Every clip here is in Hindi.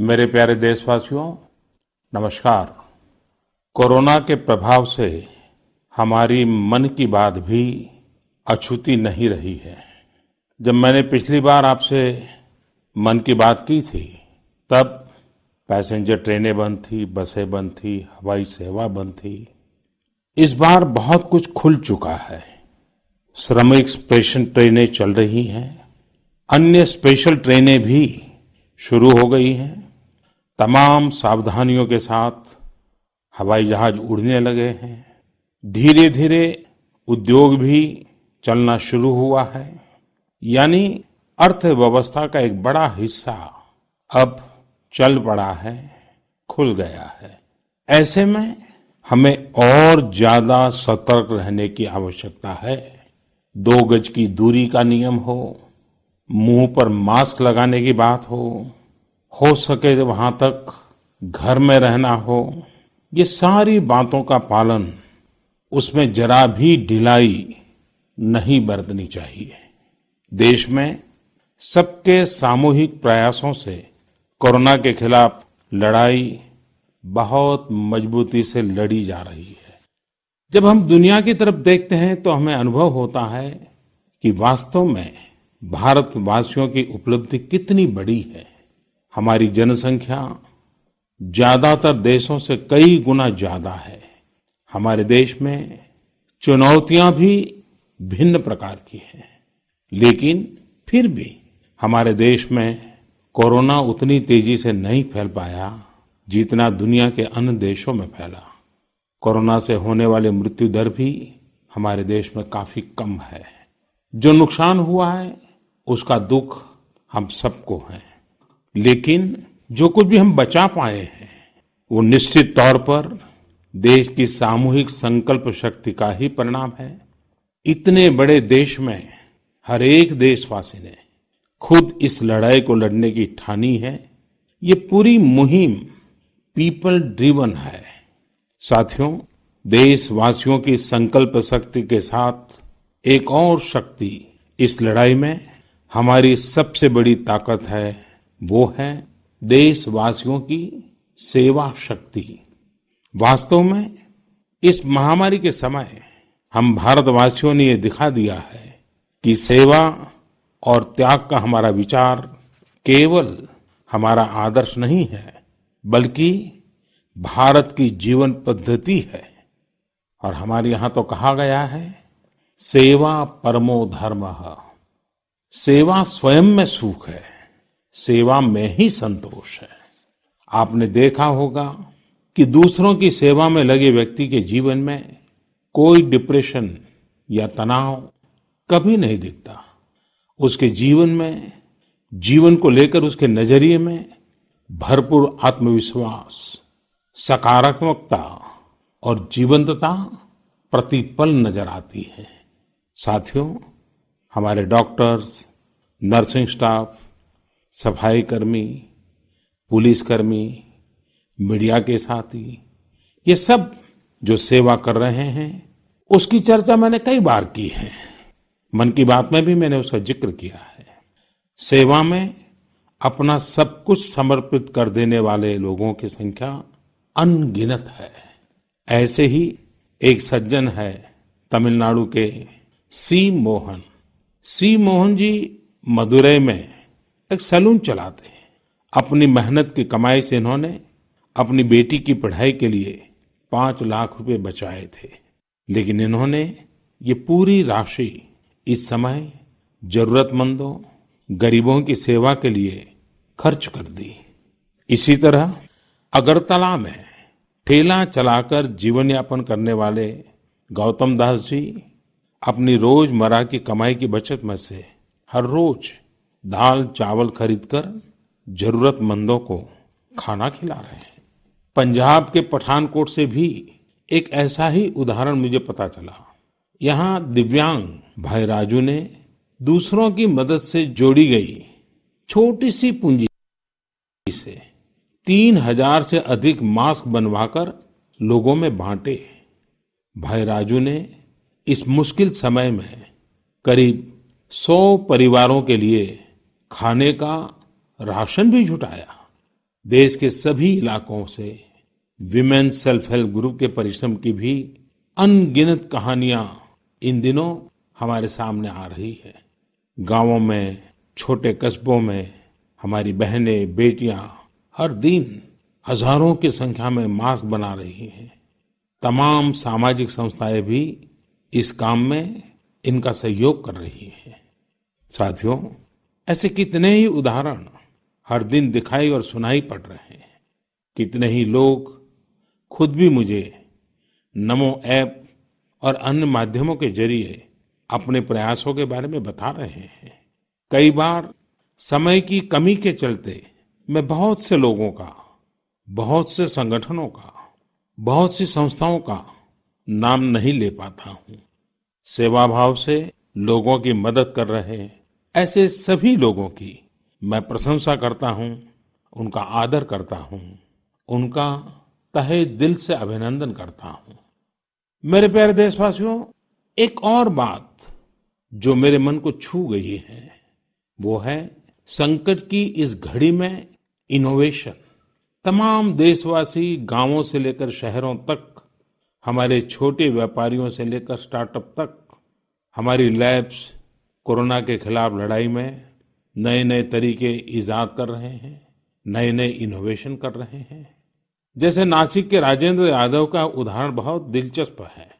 मेरे प्यारे देशवासियों, नमस्कार। कोरोना के प्रभाव से हमारी मन की बात भी अछूती नहीं रही है। जब मैंने पिछली बार आपसे मन की बात की थी, तब पैसेंजर ट्रेनें बंद थी, बसें बंद थी, हवाई सेवा बंद थी। इस बार बहुत कुछ खुल चुका है। श्रमिक स्पेशल ट्रेनें चल रही हैं, अन्य स्पेशल ट्रेनें भी शुरू हो गई हैं। तमाम सावधानियों के साथ हवाई जहाज उड़ने लगे हैं। धीरे धीरे उद्योग भी चलना शुरू हुआ है। यानी अर्थव्यवस्था का एक बड़ा हिस्सा अब चल पड़ा है, खुल गया है। ऐसे में हमें और ज्यादा सतर्क रहने की आवश्यकता है। 2 गज की दूरी का नियम हो, मुंह पर मास्क लगाने की बात हो सके तो वहां तक घर में रहना हो, ये सारी बातों का पालन, उसमें जरा भी ढिलाई नहीं बरतनी चाहिए। देश में सबके सामूहिक प्रयासों से कोरोना के खिलाफ लड़ाई बहुत मजबूती से लड़ी जा रही है। जब हम दुनिया की तरफ देखते हैं तो हमें अनुभव होता है कि वास्तव में भारतवासियों की उपलब्धि कितनी बड़ी है। हमारी जनसंख्या ज्यादातर देशों से कई गुना ज्यादा है। हमारे देश में चुनौतियां भी भिन्न प्रकार की हैं, लेकिन फिर भी हमारे देश में कोरोना उतनी तेजी से नहीं फैल पाया जितना दुनिया के अन्य देशों में फैला। कोरोना से होने वाली मृत्यु दर भी हमारे देश में काफी कम है। जो नुकसान हुआ है उसका दुख हम सबको है, लेकिन जो कुछ भी हम बचा पाए हैं वो निश्चित तौर पर देश की सामूहिक संकल्प शक्ति का ही परिणाम है। इतने बड़े देश में हर एक देशवासी ने खुद इस लड़ाई को लड़ने की ठानी है। ये पूरी मुहिम पीपल ड्रिवन है। साथियों, देशवासियों की संकल्प शक्ति के साथ एक और शक्ति इस लड़ाई में हमारी सबसे बड़ी ताकत है, वो है देशवासियों की सेवा शक्ति। वास्तव में इस महामारी के समय हम भारतवासियों ने ये दिखा दिया है कि सेवा और त्याग का हमारा विचार केवल हमारा आदर्श नहीं है, बल्कि भारत की जीवन पद्धति है। और हमारे यहाँ तो कहा गया है, सेवा परमो धर्मः। सेवा स्वयं में सुख है, सेवा में ही संतोष है। आपने देखा होगा कि दूसरों की सेवा में लगे व्यक्ति के जीवन में कोई डिप्रेशन या तनाव कभी नहीं दिखता। उसके जीवन में, जीवन को लेकर उसके नजरिए में भरपूर आत्मविश्वास, सकारात्मकता और जीवंतता प्रतिपल नजर आती है। साथियों, हमारे डॉक्टर्स, नर्सिंग स्टाफ, सफाई कर्मी, पुलिसकर्मी, मीडिया के साथी, ये सब जो सेवा कर रहे हैं, उसकी चर्चा मैंने कई बार की है। मन की बात में भी मैंने उसका जिक्र किया है। सेवा में अपना सब कुछ समर्पित कर देने वाले लोगों की संख्या अनगिनत है। ऐसे ही एक सज्जन है तमिलनाडु के सी मोहन। सी मोहन जी मदुरई में एक सैलून चलाते हैं। अपनी मेहनत की कमाई से इन्होंने अपनी बेटी की पढ़ाई के लिए 5 लाख रुपए बचाए थे, लेकिन इन्होंने ये पूरी राशि इस समय जरूरतमंदों, गरीबों की सेवा के लिए खर्च कर दी। इसी तरह अगरतला में ठेला चलाकर जीवन यापन करने वाले गौतम दास जी अपनी रोजमर्रा की कमाई की बचत में से हर रोज दाल चावल खरीदकर जरूरतमंदों को खाना खिला रहे हैं। पंजाब के पठानकोट से भी एक ऐसा ही उदाहरण मुझे पता चला। यहाँ दिव्यांग भाई राजू ने दूसरों की मदद से जोड़ी गई छोटी सी पूंजी से 3000 से अधिक मास्क बनवाकर लोगों में बांटे। भाई राजू ने इस मुश्किल समय में करीब 100 परिवारों के लिए खाने का राशन भी जुटाया। देश के सभी इलाकों से विमेन सेल्फ हेल्प ग्रुप के परिश्रम की भी अनगिनत कहानियां इन दिनों हमारे सामने आ रही है। गांवों में, छोटे कस्बों में हमारी बहनें, बेटियां हर दिन हजारों की संख्या में मास्क बना रही हैं। तमाम सामाजिक संस्थाएं भी इस काम में इनका सहयोग कर रही हैं। साथियों, ऐसे कितने ही उदाहरण हर दिन दिखाई और सुनाई पड़ रहे हैं। कितने ही लोग खुद भी मुझे नमो ऐप और अन्य माध्यमों के जरिए अपने प्रयासों के बारे में बता रहे हैं। कई बार समय की कमी के चलते मैं बहुत से लोगों का, बहुत से संगठनों का, बहुत सी संस्थाओं का नाम नहीं ले पाता हूं। सेवाभाव से लोगों की मदद कर रहे ऐसे सभी लोगों की मैं प्रशंसा करता हूं, उनका आदर करता हूं, उनका तहे दिल से अभिनंदन करता हूं। मेरे प्यारे देशवासियों, एक और बात जो मेरे मन को छू गई है, वो है संकट की इस घड़ी में इनोवेशन। तमाम देशवासी गांवों से लेकर शहरों तक, हमारे छोटे व्यापारियों से लेकर स्टार्टअप तक, हमारी लैब्स कोरोना के खिलाफ लड़ाई में नए-नए तरीके इजाद कर रहे हैं, नए-नए इनोवेशन कर रहे हैं। जैसे नासिक के राजेंद्र यादव का उदाहरण बहुत दिलचस्प है।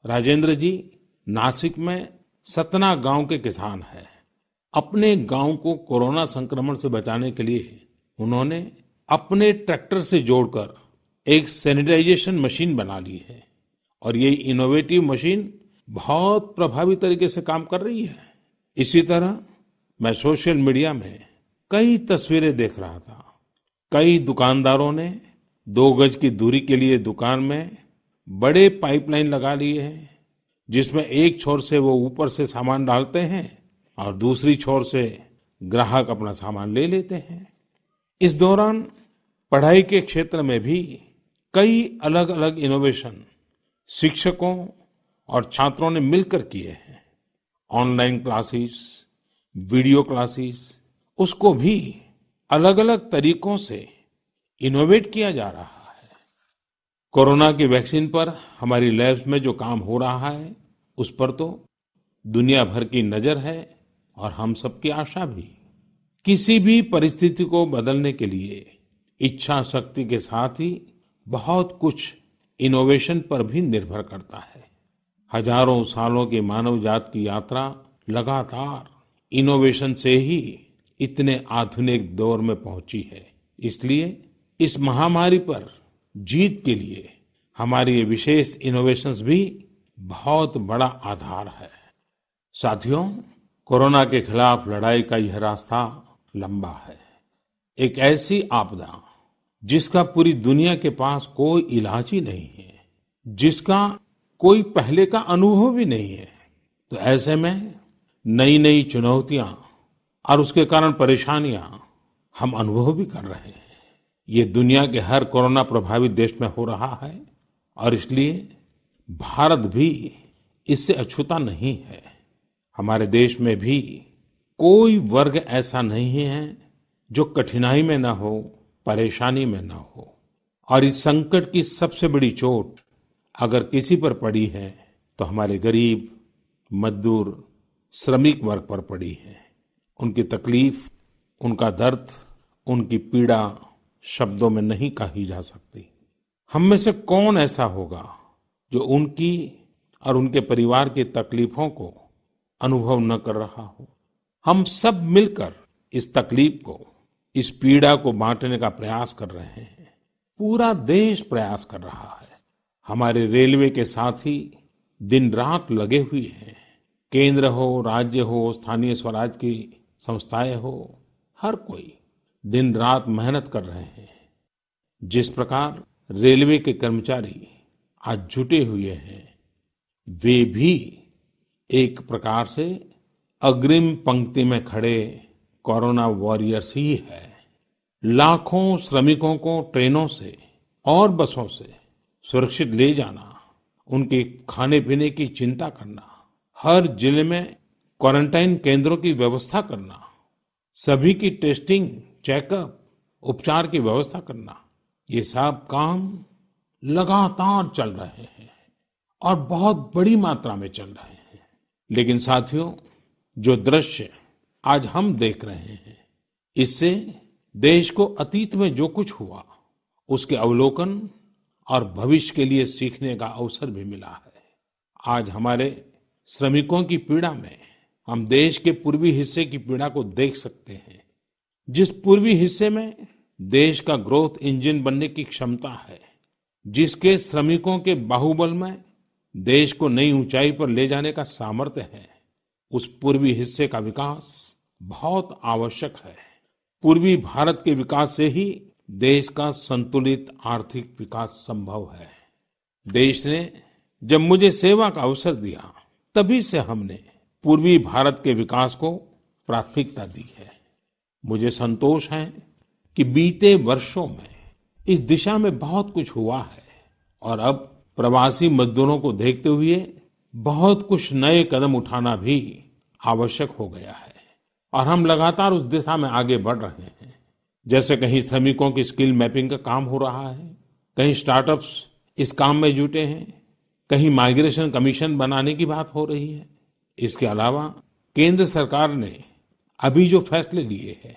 राजेंद्र जी नासिक में सतना गांव के किसान हैं। अपने गांव को कोरोना संक्रमण से बचाने के लिए उन्होंने अपने ट्रैक्टर से जोड़कर एक सैनिटाइजेशन मशीन बना ली है और ये इनोवेटिव मशीन बहुत प्रभावी तरीके से काम कर रही है। इसी तरह मैं सोशल मीडिया में कई तस्वीरें देख रहा था। कई दुकानदारों ने 2 गज की दूरी के लिए दुकान में बड़े पाइपलाइन लगा लिए हैं, जिसमें एक छोर से वो ऊपर से सामान डालते हैं और दूसरी छोर से ग्राहक अपना सामान ले लेते हैं। इस दौरान पढ़ाई के क्षेत्र में भी कई अलग-अलग इनोवेशन शिक्षकों और छात्रों ने मिलकर किए हैं। ऑनलाइन क्लासेस, वीडियो क्लासेस, उसको भी अलग-अलग तरीकों से इनोवेट किया जा रहा है। कोरोना की वैक्सीन पर हमारी लैब्स में जो काम हो रहा है, उस पर तो दुनिया भर की नजर है और हम सबकी आशा भी। किसी भी परिस्थिति को बदलने के लिए इच्छा शक्ति के साथ ही बहुत कुछ इनोवेशन पर भी निर्भर करता है। हजारों सालों की मानव जाति की यात्रा लगातार इनोवेशन से ही इतने आधुनिक दौर में पहुंची है। इसलिए इस महामारी पर जीत के लिए हमारे ये विशेष इनोवेशंस भी बहुत बड़ा आधार है। साथियों, कोरोना के खिलाफ लड़ाई का यह रास्ता लंबा है। एक ऐसी आपदा जिसका पूरी दुनिया के पास कोई इलाज ही नहीं है, जिसका कोई पहले का अनुभव भी नहीं है, तो ऐसे में नई-नई चुनौतियां और उसके कारण परेशानियां हम अनुभव भी कर रहे हैं। ये दुनिया के हर कोरोना प्रभावित देश में हो रहा है और इसलिए भारत भी इससे अछूता नहीं है। हमारे देश में भी कोई वर्ग ऐसा नहीं है जो कठिनाई में न हो, परेशानी में न हो। और इस संकट की सबसे बड़ी चोट अगर किसी पर पड़ी है तो हमारे गरीब, मजदूर, श्रमिक वर्ग पर पड़ी है। उनकी तकलीफ, उनका दर्द, उनकी पीड़ा शब्दों में नहीं कही जा सकती। हम में से कौन ऐसा होगा जो उनकी और उनके परिवार की तकलीफों को अनुभव न कर रहा हो। हम सब मिलकर इस तकलीफ को, इस पीड़ा को बांटने का प्रयास कर रहे हैं। पूरा देश प्रयास कर रहा है। हमारे रेलवे के साथी दिन रात लगे हुए हैं। केंद्र हो, राज्य हो, स्थानीय स्वराज की संस्थाएं हो, हर कोई दिन रात मेहनत कर रहे हैं। जिस प्रकार रेलवे के कर्मचारी आज जुटे हुए हैं, वे भी एक प्रकार से अग्रिम पंक्ति में खड़े कोरोना वॉरियर्स ही है। लाखों श्रमिकों को ट्रेनों से और बसों से सुरक्षित ले जाना, उनके खाने पीने की चिंता करना, हर जिले में क्वारंटाइन केंद्रों की व्यवस्था करना, सभी की टेस्टिंग, चेकअप उपचार की व्यवस्था करना, ये सब काम लगातार चल रहे हैं और बहुत बड़ी मात्रा में चल रहे हैं। लेकिन साथियों, जो दृश्य आज हम देख रहे हैं, इससे देश को अतीत में जो कुछ हुआ, उसके अवलोकन और भविष्य के लिए सीखने का अवसर भी मिला है। आज हमारे श्रमिकों की पीड़ा में हम देश के पूर्वी हिस्से की पीड़ा को देख सकते हैं। जिस पूर्वी हिस्से में देश का ग्रोथ इंजन बनने की क्षमता है, जिसके श्रमिकों के बाहुबल में देश को नई ऊंचाई पर ले जाने का सामर्थ्य है, उस पूर्वी हिस्से का विकास बहुत आवश्यक है। पूर्वी भारत के विकास से ही देश का संतुलित आर्थिक विकास संभव है। देश ने जब मुझे सेवा का अवसर दिया, तभी से हमने पूर्वी भारत के विकास को प्राथमिकता दी है। मुझे संतोष है कि बीते वर्षों में इस दिशा में बहुत कुछ हुआ है और अब प्रवासी मजदूरों को देखते हुए बहुत कुछ नए कदम उठाना भी आवश्यक हो गया है और हम लगातार उस दिशा में आगे बढ़ रहे हैं। जैसे कहीं श्रमिकों की स्किल मैपिंग का काम हो रहा है, कहीं स्टार्टअप्स इस काम में जुटे हैं, कहीं माइग्रेशन कमीशन बनाने की बात हो रही है। इसके अलावा केंद्र सरकार ने अभी जो फैसले लिए हैं,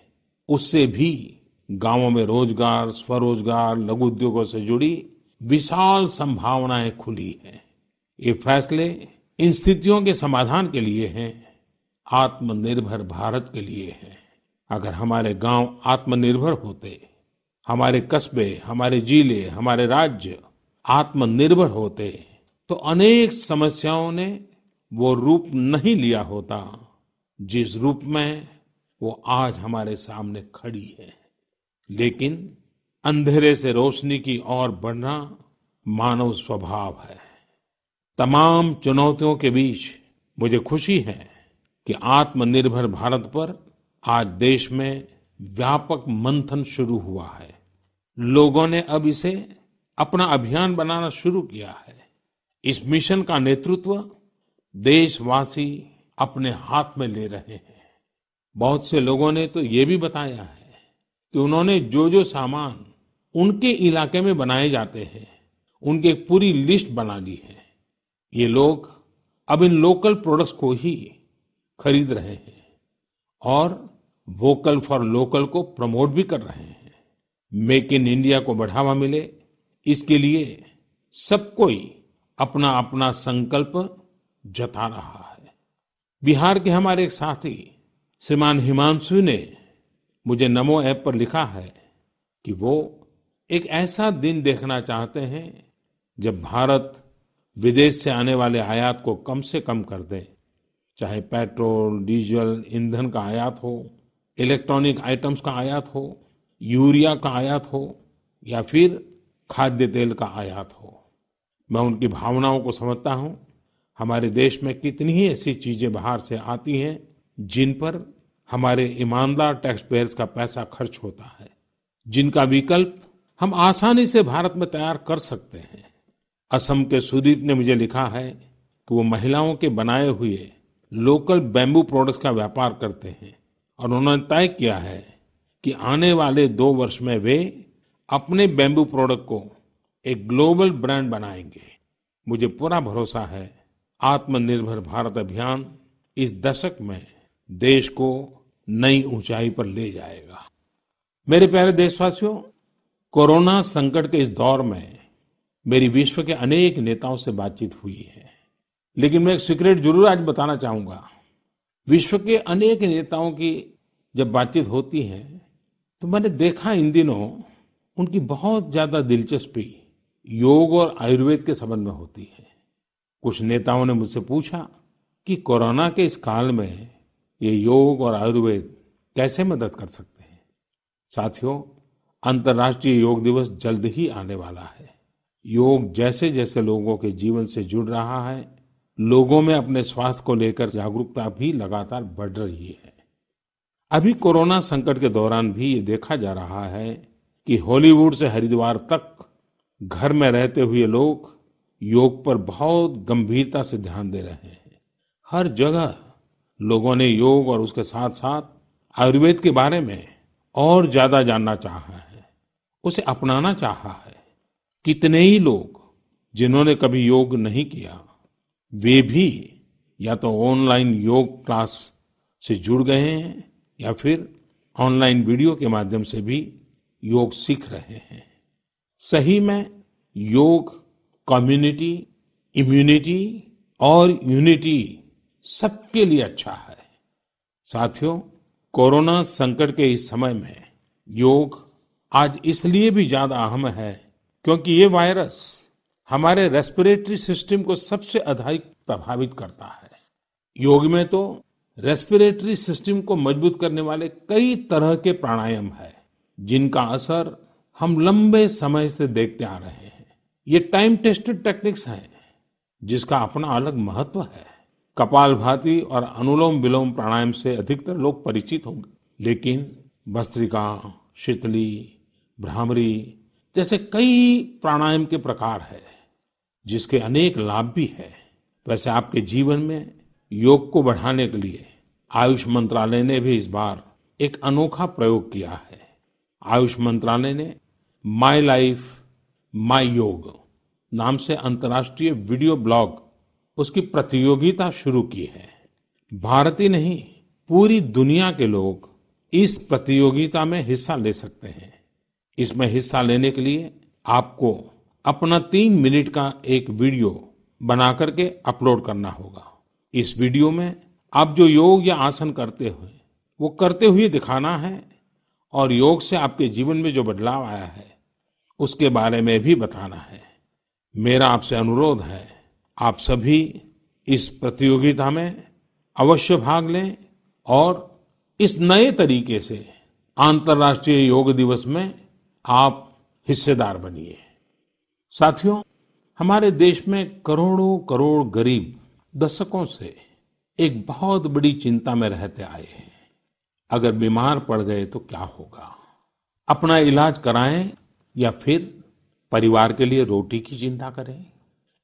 उससे भी गांवों में रोजगार, स्वरोजगार, लघु उद्योगों से जुड़ी विशाल संभावनाएं खुली हैं। ये फैसले इन स्थितियों के समाधान के लिए हैं, आत्मनिर्भर भारत के लिए हैं। अगर हमारे गांव आत्मनिर्भर होते, हमारे कस्बे, हमारे जिले, हमारे राज्य आत्मनिर्भर होते, तो अनेक समस्याओं ने वो रूप नहीं लिया होता जिस रूप में वो आज हमारे सामने खड़ी है। लेकिन अंधेरे से रोशनी की ओर बढ़ना मानव स्वभाव है। तमाम चुनौतियों के बीच मुझे खुशी है कि आत्मनिर्भर भारत पर आज देश में व्यापक मंथन शुरू हुआ है। लोगों ने अब इसे अपना अभियान बनाना शुरू किया है। इस मिशन का नेतृत्व देशवासी अपने हाथ में ले रहे हैं। बहुत से लोगों ने तो ये भी बताया है कि उन्होंने जो जो सामान उनके इलाके में बनाए जाते हैं, उनकी एक पूरी लिस्ट बना ली है। ये लोग अब इन लोकल प्रोडक्ट्स को ही खरीद रहे हैं और वोकल फॉर लोकल को प्रमोट भी कर रहे हैं। मेक इन इंडिया को बढ़ावा मिले, इसके लिए सब कोई अपना अपना संकल्प जता रहा है। बिहार के हमारे एक साथी श्रीमान हिमांशु ने मुझे नमो ऐप पर लिखा है कि वो एक ऐसा दिन देखना चाहते हैं जब भारत विदेश से आने वाले आयात को कम से कम कर दे, चाहे पेट्रोल, डीजल, ईंधन का आयात हो, इलेक्ट्रॉनिक आइटम्स का आयात हो, यूरिया का आयात हो या फिर खाद्य तेल का आयात हो। मैं उनकी भावनाओं को समझता हूं। हमारे देश में कितनी ही ऐसी चीजें बाहर से आती हैं जिन पर हमारे ईमानदार टैक्स पेयर्स का पैसा खर्च होता है, जिनका विकल्प हम आसानी से भारत में तैयार कर सकते हैं। असम के सुदीप ने मुझे लिखा है कि वो महिलाओं के बनाए हुए लोकल बैम्बू प्रोडक्ट्स का व्यापार करते हैं और उन्होंने तय किया है कि आने वाले 2 वर्ष में वे अपने बैम्बू प्रोडक्ट को एक ग्लोबल ब्रांड बनाएंगे। मुझे पूरा भरोसा है आत्मनिर्भर भारत अभियान इस दशक में देश को नई ऊंचाई पर ले जाएगा। मेरे प्यारे देशवासियों, कोरोना संकट के इस दौर में मेरी विश्व के अनेक नेताओं से बातचीत हुई है, लेकिन मैं एक सीक्रेट जरूर आज बताना चाहूंगा। विश्व के अनेक नेताओं की जब बातचीत होती है तो मैंने देखा इन दिनों उनकी बहुत ज्यादा दिलचस्पी योग और आयुर्वेद के संबंध में होती है। कुछ नेताओं ने मुझसे पूछा कि कोरोना के इस काल में ये योग और आयुर्वेद कैसे मदद कर सकते हैं। साथियों, अंतर्राष्ट्रीय योग दिवस जल्द ही आने वाला है। योग जैसे जैसे लोगों के जीवन से जुड़ रहा है, लोगों में अपने स्वास्थ्य को लेकर जागरूकता भी लगातार बढ़ रही है। अभी कोरोना संकट के दौरान भी ये देखा जा रहा है कि हॉलीवुड से हरिद्वार तक घर में रहते हुए लोग योग पर बहुत गंभीरता से ध्यान दे रहे हैं। हर जगह लोगों ने योग और उसके साथ साथ आयुर्वेद के बारे में और ज्यादा जानना चाहा है, उसे अपनाना चाहा है। कितने ही लोग जिन्होंने कभी योग नहीं किया, वे भी या तो ऑनलाइन योग क्लास से जुड़ गए हैं या फिर ऑनलाइन वीडियो के माध्यम से भी योग सीख रहे हैं। सही में योग कम्युनिटी, इम्यूनिटी और यूनिटी सबके लिए अच्छा है। साथियों, कोरोना संकट के इस समय में योग आज इसलिए भी ज्यादा अहम है क्योंकि ये वायरस हमारे रेस्पिरेटरी सिस्टम को सबसे अधिक प्रभावित करता है। योग में तो रेस्पिरेटरी सिस्टम को मजबूत करने वाले कई तरह के प्राणायाम है, जिनका असर हम लंबे समय से देखते आ रहे हैं। ये टाइम टेस्टेड टेक्निक्स हैं, जिसका अपना अलग महत्व है। कपालभाति और अनुलोम विलोम प्राणायाम से अधिकतर लोग परिचित होंगे, लेकिन भस्त्रिका, शीतली, भ्रामरी जैसे कई प्राणायाम के प्रकार है, जिसके अनेक लाभ भी है। वैसे आपके जीवन में योग को बढ़ाने के लिए आयुष मंत्रालय ने भी इस बार एक अनोखा प्रयोग किया है। आयुष मंत्रालय ने माय लाइफ माय योग नाम से अंतर्राष्ट्रीय वीडियो ब्लॉग उसकी प्रतियोगिता शुरू की है। भारत ही नहीं, पूरी दुनिया के लोग इस प्रतियोगिता में हिस्सा ले सकते हैं। इसमें हिस्सा लेने के लिए आपको अपना 3 मिनट का एक वीडियो बना करके अपलोड करना होगा। इस वीडियो में आप जो योग या आसन करते हुए वो करते हुए दिखाना है और योग से आपके जीवन में जो बदलाव आया है उसके बारे में भी बताना है। मेरा आपसे अनुरोध है, आप सभी इस प्रतियोगिता में अवश्य भाग लें और इस नए तरीके से अंतर्राष्ट्रीय योग दिवस में आप हिस्सेदार बनिए। साथियों, हमारे देश में करोड़ों करोड़ गरीब दशकों से एक बहुत बड़ी चिंता में रहते आए हैं। अगर बीमार पड़ गए तो क्या होगा? अपना इलाज कराएं या फिर परिवार के लिए रोटी की चिंता करें?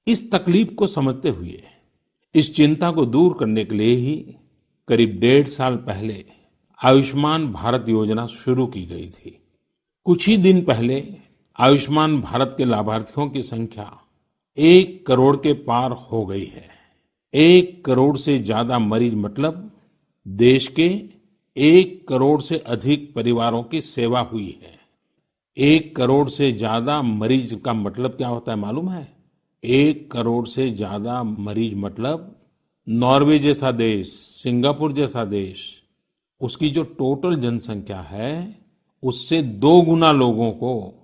इस तकलीफ को समझते हुए इस चिंता को दूर करने के लिए ही करीब 1.5 साल पहले आयुष्मान भारत योजना शुरू की गई थी। कुछ ही दिन पहले आयुष्मान भारत के लाभार्थियों की संख्या 1 करोड़ के पार हो गई है। 1 करोड़ से ज्यादा मरीज मतलब देश के 1 करोड़ से अधिक परिवारों की सेवा हुई है। 1 करोड़ से ज्यादा मरीज का मतलब क्या होता है मालूम है? 1 करोड़ से ज्यादा मरीज मतलब नॉर्वे जैसा देश, सिंगापुर जैसा देश, उसकी जो टोटल जनसंख्या है उससे 2 गुना लोगों को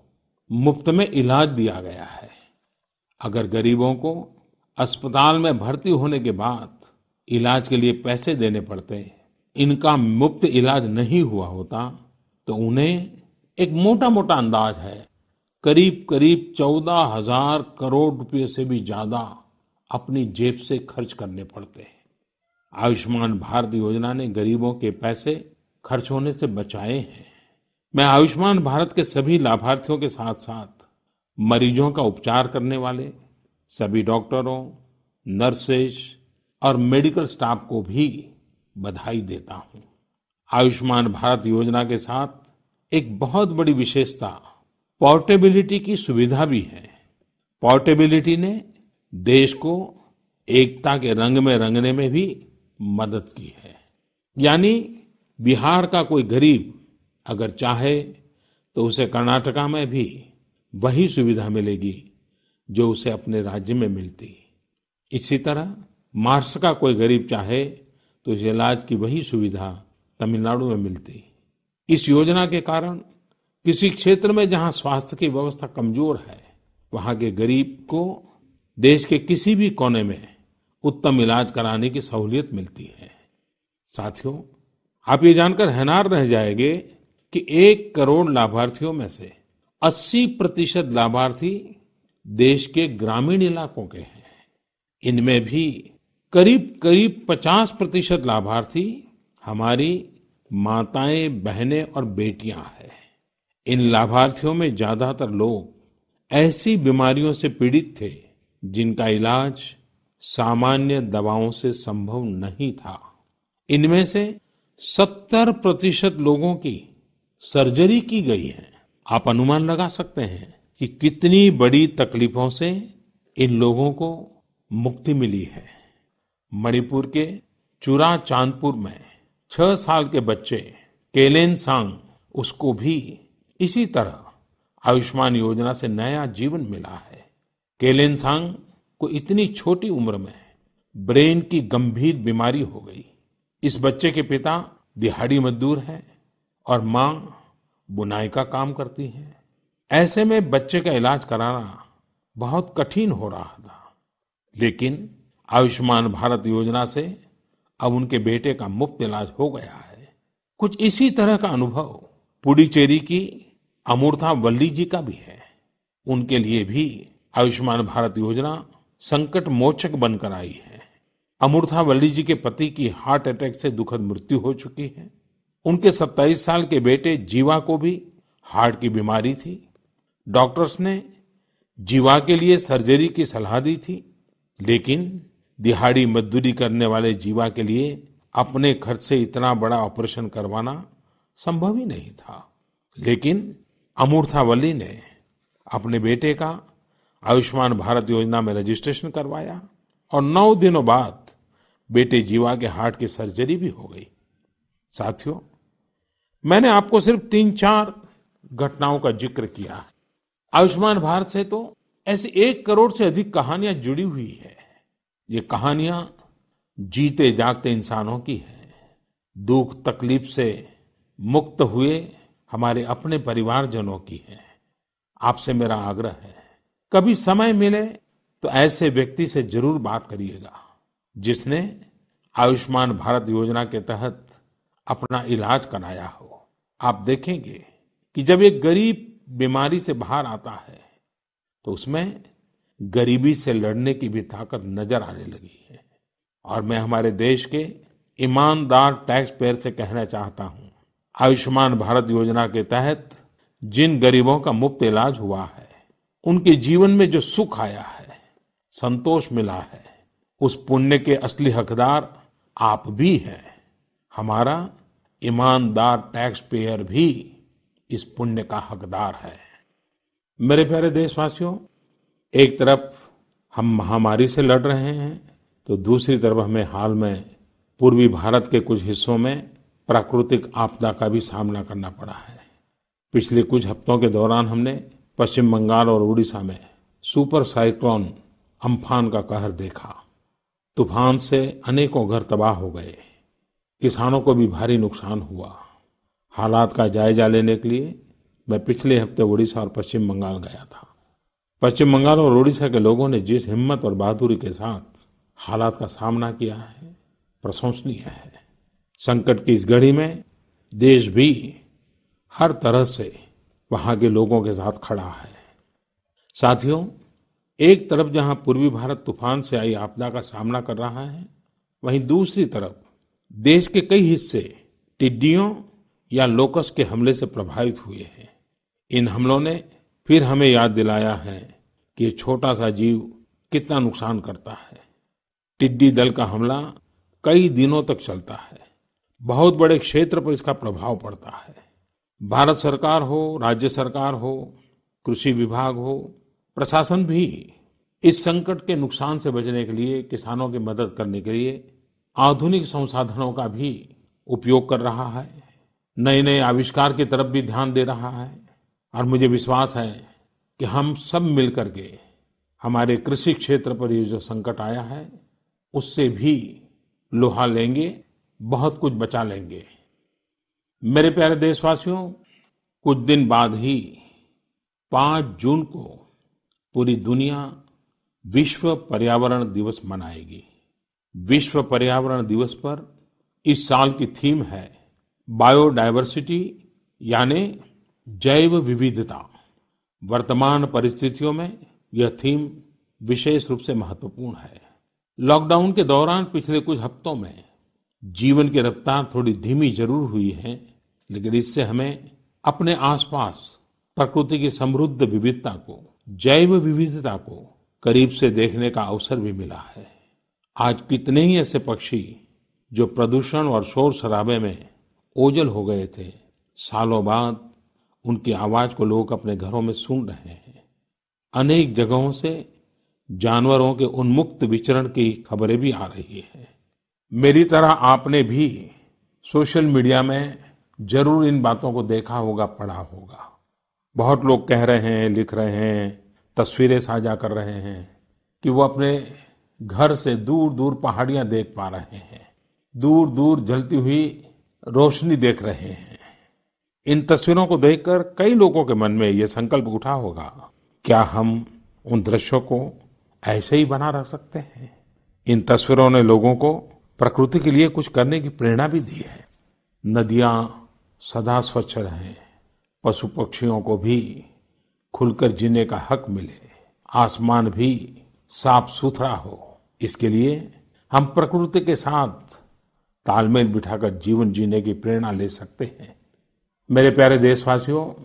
मुफ्त में इलाज दिया गया है। अगर गरीबों को अस्पताल में भर्ती होने के बाद इलाज के लिए पैसे देने पड़ते, इनका मुफ्त इलाज नहीं हुआ होता, तो उन्हें एक मोटा-मोटा अंदाज है, करीब-करीब 14,000 करोड़ रुपए से भी ज्यादा अपनी जेब से खर्च करने पड़ते हैं। आयुष्मान भारत योजना ने गरीबों के पैसे खर्च होने से बचाए हैं। मैं आयुष्मान भारत के सभी लाभार्थियों के साथ-साथ मरीजों का उपचार करने वाले सभी डॉक्टरों, नर्सेज और मेडिकल स्टाफ को भी बधाई देता हूं। आयुष्मान भारत योजना के साथ एक बहुत बड़ी विशेषता पोर्टेबिलिटी की सुविधा भी है। पोर्टेबिलिटी ने देश को एकता के रंग में रंगने में भी मदद की है। यानी बिहार का कोई गरीब अगर चाहे तो उसे कर्नाटका में भी वही सुविधा मिलेगी जो उसे अपने राज्य में मिलती। इसी तरह महाराष्ट्र का कोई गरीब चाहे तो उसे इलाज की वही सुविधा तमिलनाडु में मिलती। इस योजना के कारण किसी क्षेत्र में जहां स्वास्थ्य की व्यवस्था कमजोर है, वहां के गरीब को देश के किसी भी कोने में उत्तम इलाज कराने की सहूलियत मिलती है। साथियों, आप ये जानकर हैरान रह जाएंगे कि 1 करोड़ लाभार्थियों में से 80% लाभार्थी देश के ग्रामीण इलाकों के हैं। इनमें भी करीब-करीब 50% लाभार्थी हमारी माताएं, बहनें और बेटियां हैं। इन लाभार्थियों में ज्यादातर लोग ऐसी बीमारियों से पीड़ित थे जिनका इलाज सामान्य दवाओं से संभव नहीं था। इनमें से 70% लोगों की सर्जरी की गई है। आप अनुमान लगा सकते हैं कि कितनी बड़ी तकलीफों से इन लोगों को मुक्ति मिली है। मणिपुर के चुराचांदपुर में 6 साल के बच्चे केलेनसांग, उसको भी इसी तरह आयुष्मान योजना से नया जीवन मिला है। केलेनसांग को इतनी छोटी उम्र में ब्रेन की गंभीर बीमारी हो गई। इस बच्चे के पिता दिहाड़ी मजदूर हैं और मां बुनाई का काम करती हैं। ऐसे में बच्चे का इलाज कराना बहुत कठिन हो रहा था, लेकिन आयुष्मान भारत योजना से अब उनके बेटे का मुफ्त इलाज हो गया है। कुछ इसी तरह का अनुभव पुडुचेरी की अमूर्था वल्ली जी का भी है। उनके लिए भी आयुष्मान भारत योजना संकट मोचक बनकर आई है। अमूर्था वल्ली जी के पति की हार्ट अटैक से दुखद मृत्यु हो चुकी है। उनके 27 साल के बेटे जीवा को भी हार्ट की बीमारी थी। डॉक्टर्स ने जीवा के लिए सर्जरी की सलाह दी थी, लेकिन दिहाड़ी मजदूरी करने वाले जीवा के लिए अपने खर्च से इतना बड़ा ऑपरेशन करवाना संभव ही नहीं था। लेकिन अमूर्था वल्ली ने अपने बेटे का आयुष्मान भारत योजना में रजिस्ट्रेशन करवाया और 9 दिनों बाद बेटे जीवा के हार्ट की सर्जरी भी हो गई। साथियों, मैंने आपको सिर्फ 3-4 घटनाओं का जिक्र किया है। आयुष्मान भारत से तो ऐसी 1 करोड़ से अधिक कहानियां जुड़ी हुई है। ये कहानियां जीते जागते इंसानों की हैं। दुख तकलीफ से मुक्त हुए हमारे अपने परिवारजनों की है। आपसे मेरा आग्रह है, कभी समय मिले तो ऐसे व्यक्ति से जरूर बात करिएगा जिसने आयुष्मान भारत योजना के तहत अपना इलाज कराया हो। आप देखेंगे कि जब एक गरीब बीमारी से बाहर आता है तो उसमें गरीबी से लड़ने की भी ताकत नजर आने लगी है। और मैं हमारे देश के ईमानदार टैक्स पेयर से कहना चाहता हूं, आयुष्मान भारत योजना के तहत जिन गरीबों का मुफ्त इलाज हुआ है, उनके जीवन में जो सुख आया है, संतोष मिला है, उस पुण्य के असली हकदार आप भी हैं। हमारा ईमानदार टैक्स पेयर भी इस पुण्य का हकदार है। मेरे प्यारे देशवासियों, एक तरफ हम महामारी से लड़ रहे हैं तो दूसरी तरफ हमें हाल में पूर्वी भारत के कुछ हिस्सों में प्राकृतिक आपदा का भी सामना करना पड़ा है। पिछले कुछ हफ्तों के दौरान हमने पश्चिम बंगाल और उड़ीसा में सुपर साइक्लोन अम्फान का कहर देखा। तूफान से अनेकों घर तबाह हो गए, किसानों को भी भारी नुकसान हुआ। हालात का जायजा लेने के लिए मैं पिछले हफ्ते उड़ीसा और पश्चिम बंगाल गया था। पश्चिम बंगाल और उड़ीसा के लोगों ने जिस हिम्मत और बहादुरी के साथ हालात का सामना किया है, प्रशंसनीय है। संकट की इस घड़ी में देश भी हर तरह से वहां के लोगों के साथ खड़ा है। साथियों, एक तरफ जहां पूर्वी भारत तूफान से आई आपदा का सामना कर रहा है, वहीं दूसरी तरफ देश के कई हिस्से टिड्डियों या लोकस्ट के हमले से प्रभावित हुए हैं। इन हमलों ने फिर हमें याद दिलाया है कि ये छोटा सा जीव कितना नुकसान करता है। टिड्डी दल का हमला कई दिनों तक चलता है। बहुत बड़े क्षेत्र पर इसका प्रभाव पड़ता है। भारत सरकार हो, राज्य सरकार हो, कृषि विभाग हो, प्रशासन भी इस संकट के नुकसान से बचने के लिए, किसानों की मदद करने के लिए आधुनिक संसाधनों का भी उपयोग कर रहा है। नए नए आविष्कार की तरफ भी ध्यान दे रहा है। और मुझे विश्वास है कि हम सब मिलकर के हमारे कृषि क्षेत्र पर ये जो संकट आया है, उससे भी लोहा लेंगे, बहुत कुछ बचा लेंगे। मेरे प्यारे देशवासियों, कुछ दिन बाद ही 5 जून को पूरी दुनिया विश्व पर्यावरण दिवस मनाएगी। विश्व पर्यावरण दिवस पर इस साल की थीम है बायोडायवर्सिटी, यानी जैव विविधता। वर्तमान परिस्थितियों में यह थीम विशेष रूप से महत्वपूर्ण है। लॉकडाउन के दौरान पिछले कुछ हफ्तों में जीवन की रफ्तार थोड़ी धीमी जरूर हुई है, लेकिन इससे हमें अपने आसपास प्रकृति की समृद्ध विविधता को, जैव विविधता को करीब से देखने का अवसर भी मिला है। आज कितने ही ऐसे पक्षी जो प्रदूषण और शोर शराबे में ओझल हो गए थे, सालों बाद उनकी आवाज को लोग अपने घरों में सुन रहे हैं। अनेक जगहों से जानवरों के उन्मुक्त विचरण की खबरें भी आ रही हैं। मेरी तरह आपने भी सोशल मीडिया में जरूर इन बातों को देखा होगा, पढ़ा होगा। बहुत लोग कह रहे हैं, लिख रहे हैं, तस्वीरें साझा कर रहे हैं कि वो अपने घर से दूर-दूर पहाड़ियां देख पा रहे हैं, दूर-दूर जलती हुई रोशनी देख रहे हैं। इन तस्वीरों को देखकर कई लोगों के मन में ये संकल्प उठा होगा, क्या हम उन दृश्यों को ऐसे ही बना रख सकते हैं? इन तस्वीरों ने लोगों को प्रकृति के लिए कुछ करने की प्रेरणा भी दी है। नदियां सदा स्वच्छ रहें, पशु पक्षियों को भी खुलकर जीने का हक मिले, आसमान भी साफ सुथरा हो, इसके लिए हम प्रकृति के साथ तालमेल बिठाकर जीवन जीने की प्रेरणा ले सकते हैं। मेरे प्यारे देशवासियों,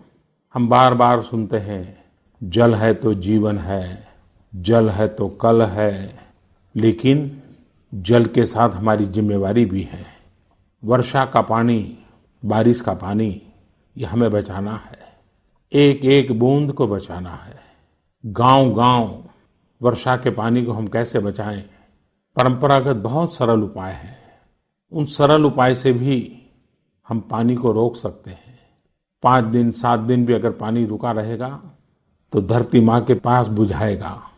हम बार बार सुनते हैं, जल है तो जीवन है, जल है तो कल है, लेकिन जल के साथ हमारी जिम्मेवारी भी है। वर्षा का पानी, बारिश का पानी, ये हमें बचाना है। एक एक बूंद को बचाना है। गांव-गांव वर्षा के पानी को हम कैसे बचाएं? परंपरागत बहुत सरल उपाय हैं। उन सरल उपाय से भी हम पानी को रोक सकते हैं। 5 दिन, 7 दिन भी अगर पानी रुका रहेगा, तो धरती माँ के पास बुझाएगा,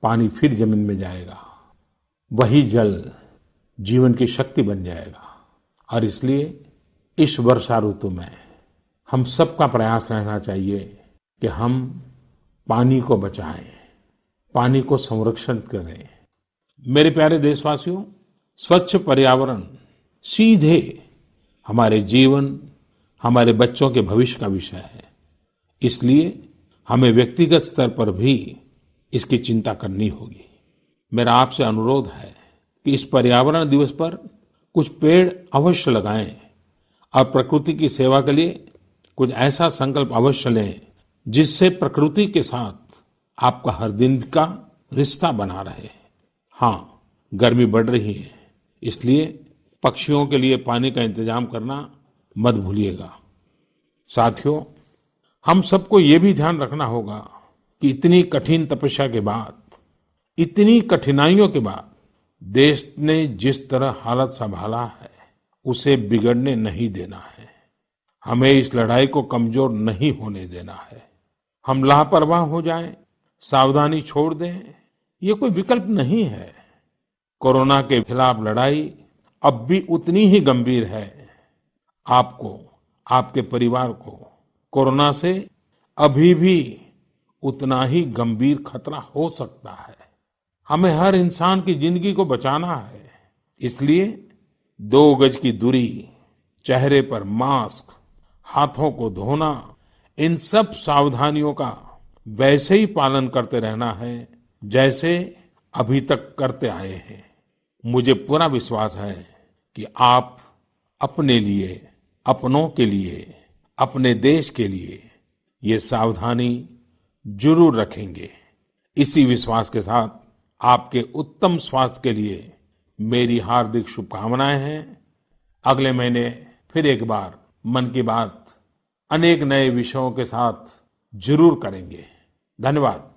पानी फिर जमीन में जाएगा। वही जल जीवन की शक्ति बन जाएगा। और इसलिए इस वर्षा ऋतु में हम सबका प्रयास रहना चाहिए कि हम पानी को बचाएं, पानी को संरक्षण करें। मेरे प्यारे देशवासियों, स्वच्छ पर्यावरण सीधे हमारे जीवन, हमारे बच्चों के भविष्य का विषय है। इसलिए हमें व्यक्तिगत स्तर पर भी इसकी चिंता करनी होगी। मेरा आपसे अनुरोध है कि इस पर्यावरण दिवस पर कुछ पेड़ अवश्य लगाएं और प्रकृति की सेवा के लिए कुछ ऐसा संकल्प अवश्य लें जिससे प्रकृति के साथ आपका हर दिन का रिश्ता बना रहे। हाँ, गर्मी बढ़ रही है, इसलिए पक्षियों के लिए पानी का इंतजाम करना मत भूलिएगा। साथियों, हम सबको ये भी ध्यान रखना होगा कि इतनी कठिन तपस्या के बाद, इतनी कठिनाइयों के बाद देश ने जिस तरह हालत संभाला है, उसे बिगड़ने नहीं देना है। हमें इस लड़ाई को कमजोर नहीं होने देना है। हम लापरवाह हो जाएं, सावधानी छोड़ दें, ये कोई विकल्प नहीं है। कोरोना के खिलाफ लड़ाई अब भी उतनी ही गंभीर है। आपको, आपके परिवार को कोरोना से अभी भी उतना ही गंभीर खतरा हो सकता है। हमें हर इंसान की जिंदगी को बचाना है। इसलिए 2 गज की दूरी, चेहरे पर मास्क, हाथों को धोना, इन सब सावधानियों का वैसे ही पालन करते रहना है जैसे अभी तक करते आए हैं। मुझे पूरा विश्वास है कि आप अपने लिए, अपनों के लिए, अपने देश के लिए ये सावधानी जरूर रखेंगे। इसी विश्वास के साथ आपके उत्तम स्वास्थ्य के लिए मेरी हार्दिक शुभकामनाएं हैं। अगले महीने फिर एक बार मन की बात अनेक नए विषयों के साथ जरूर करेंगे। धन्यवाद।